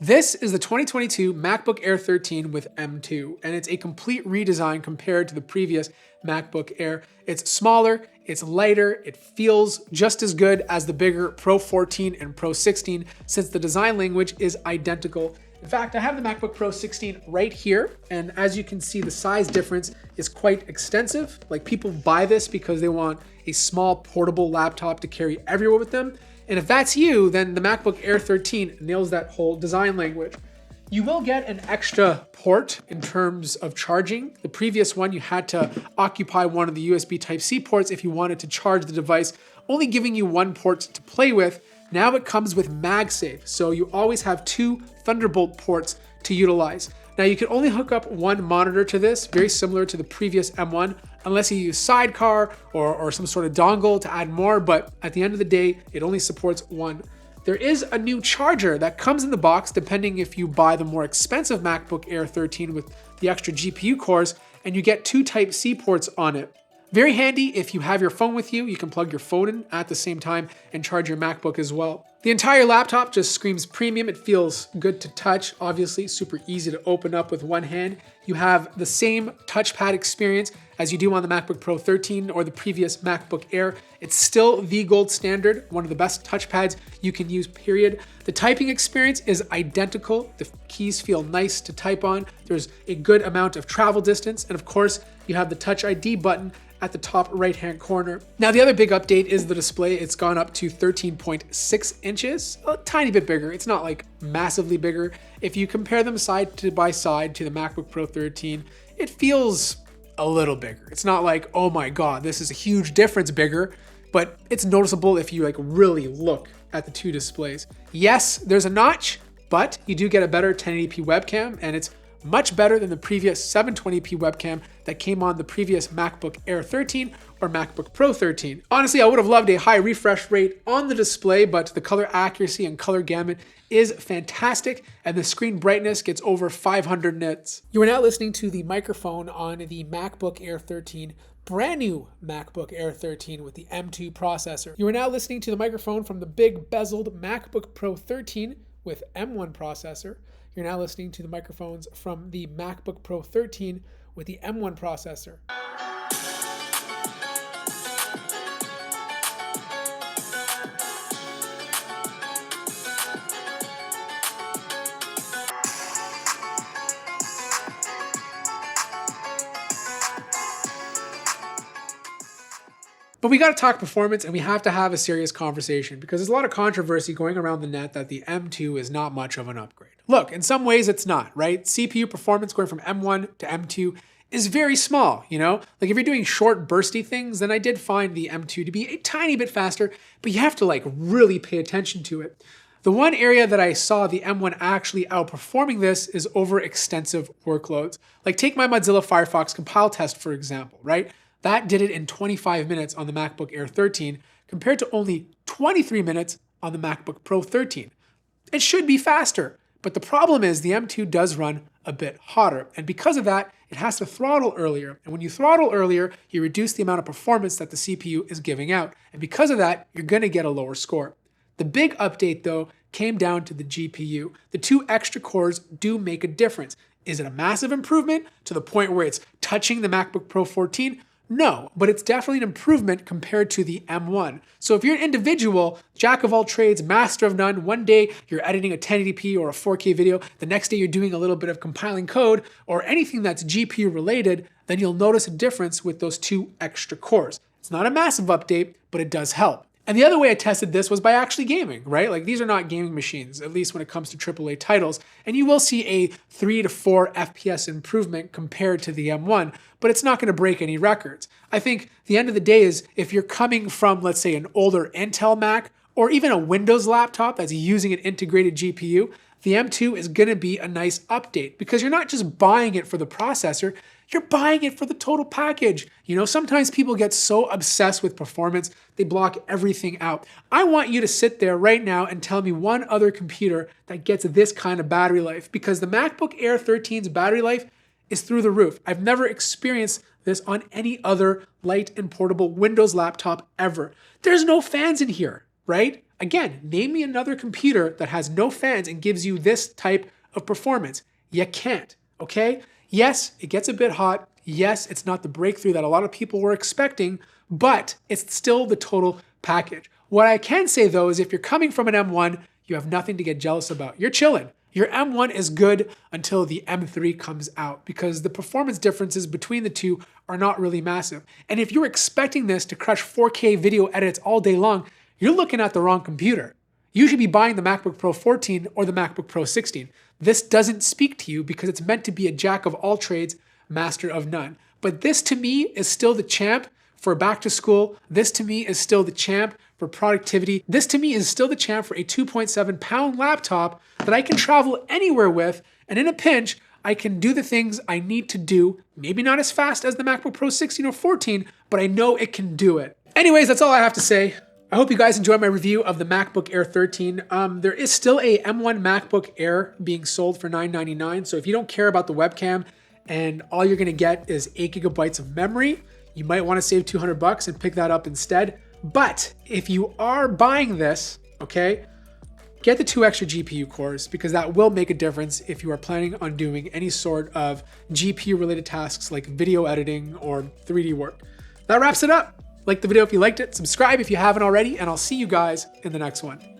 This is the 2022 MacBook Air 13 with M2, and it's a complete redesign compared to the previous MacBook Air. It's smaller, it's lighter, it feels just as good as the bigger Pro 14 and Pro 16 since the design language is identical. In fact, I have the MacBook Pro 16 right here, and as you can see, the size difference is quite extensive. Like, people buy this because they want a small portable laptop to carry everywhere with them. And if that's you, then the MacBook Air 13 nails that whole design language. You will get an extra port in terms of charging. The previous one, you had to occupy one of the USB Type-C ports if you wanted to charge the device, only giving you one port to play with. Now it comes with MagSafe, so you always have two Thunderbolt ports to utilize. Now you can only hook up one monitor to this, very similar to the previous M1, unless you use Sidecar or some sort of dongle to add more, but at the end of the day, it only supports one. There is a new charger that comes in the box depending if you buy the more expensive MacBook Air 13 with the extra GPU cores, and you get two Type-C ports on it. Very handy if you have your phone with you. You can plug your phone in at the same time and charge your MacBook as well. The entire laptop just screams premium. It feels good to touch, obviously super easy to open up with one hand. You have the same touchpad experience as you do on the MacBook Pro 13 or the previous MacBook Air. It's still the gold standard, one of the best touchpads you can use, period. The typing experience is identical. The keys feel nice to type on. There's a good amount of travel distance. And of course, you have the Touch ID button at the top right-hand corner. Now, the other big update is the display. It's gone up to 13.6 inches, a tiny bit bigger. It's not like massively bigger. If you compare them side by side to the MacBook Pro 13, it feels a little bigger. It's not like, oh my God, this is a huge difference bigger, but it's noticeable if you really look at the two displays. Yes, there's a notch, but you do get a better 1080p webcam, and it's much better than the previous 720p webcam that came on the previous MacBook Air 13 or MacBook Pro 13. Honestly, I would have loved a high refresh rate on the display, but the color accuracy and color gamut is fantastic, and the screen brightness gets over 500 nits. You are now listening to the microphone on the MacBook Air 13, brand new MacBook Air 13 with the M2 processor. You are now listening to the microphone from the big bezeled MacBook Pro 13 with M1 processor. You're now listening to the microphones from the MacBook Pro 13 with the M1 processor. But we got to talk performance, and we have to have a serious conversation because there's a lot of controversy going around the net that the M2 is not much of an upgrade. Look, in some ways it's not, right? CPU performance going from M1 to M2 is very small, you know? Like, if you're doing short bursty things, then I did find the M2 to be a tiny bit faster, but you have to really pay attention to it. The one area that I saw the M1 actually outperforming this is over extensive workloads. Like, take my Mozilla Firefox compile test, for example, right? That did it in 25 minutes on the MacBook Air 13 compared to only 23 minutes on the MacBook Pro 13. It should be faster, but the problem is the M2 does run a bit hotter, and because of that, it has to throttle earlier. And when you throttle earlier, you reduce the amount of performance that the CPU is giving out, and because of that, you're going to get a lower score. The big update, though, came down to the GPU. The two extra cores do make a difference. Is it a massive improvement to the point where it's touching the MacBook Pro 14? No, but it's definitely an improvement compared to the M1. So if you're an individual, jack of all trades, master of none, one day you're editing a 1080p or a 4K video, the next day you're doing a little bit of compiling code or anything that's GPU related, then you'll notice a difference with those two extra cores. It's not a massive update, but it does help. And the other way I tested this was by actually gaming, right? Like, these are not gaming machines, at least when it comes to AAA titles. And you will see a 3 to 4 FPS improvement compared to the M1, but it's not going to break any records. I think the end of the day is if you're coming from, let's say, an older Intel Mac or even a Windows laptop that's using an integrated GPU, the M2 is going to be a nice update because you're not just buying it for the processor, you're buying it for the total package. You know, sometimes people get so obsessed with performance, they block everything out. I want you to sit there right now and tell me one other computer that gets this kind of battery life, because the MacBook Air 13's battery life is through the roof. I've never experienced this on any other light and portable Windows laptop ever. There's no fans in here. right? Again, name me another computer that has no fans and gives you this type of performance. You can't, okay? Yes, it gets a bit hot. Yes, it's not the breakthrough that a lot of people were expecting, but it's still the total package. What I can say though is if you're coming from an M1, you have nothing to get jealous about. You're chilling. Your M1 is good until the M3 comes out because the performance differences between the two are not really massive. And if you're expecting this to crush 4K video edits all day long, you're looking at the wrong computer. You should be buying the MacBook Pro 14 or the MacBook Pro 16. This doesn't speak to you because it's meant to be a jack of all trades, master of none. But this to me is still the champ for back to school. This to me is still the champ for productivity. This to me is still the champ for a 2.7 pound laptop that I can travel anywhere with, and in a pinch, I can do the things I need to do, maybe not as fast as the MacBook Pro 16 or 14, but I know it can do it. Anyways, that's all I have to say. I hope you guys enjoyed my review of the MacBook Air 13. There is still a M1 Macbook Air being sold for $999, so if you don't care about the webcam and all you're gonna get is 8 gigabytes of memory, you might wanna save $200 and pick that up instead. But if you are buying this, okay, get the 2 extra GPU cores because that will make a difference if you are planning on doing any sort of GPU related tasks like video editing or 3D work. That wraps it up. Like the video if you liked it, subscribe if you haven't already, and I'll see you guys in the next one.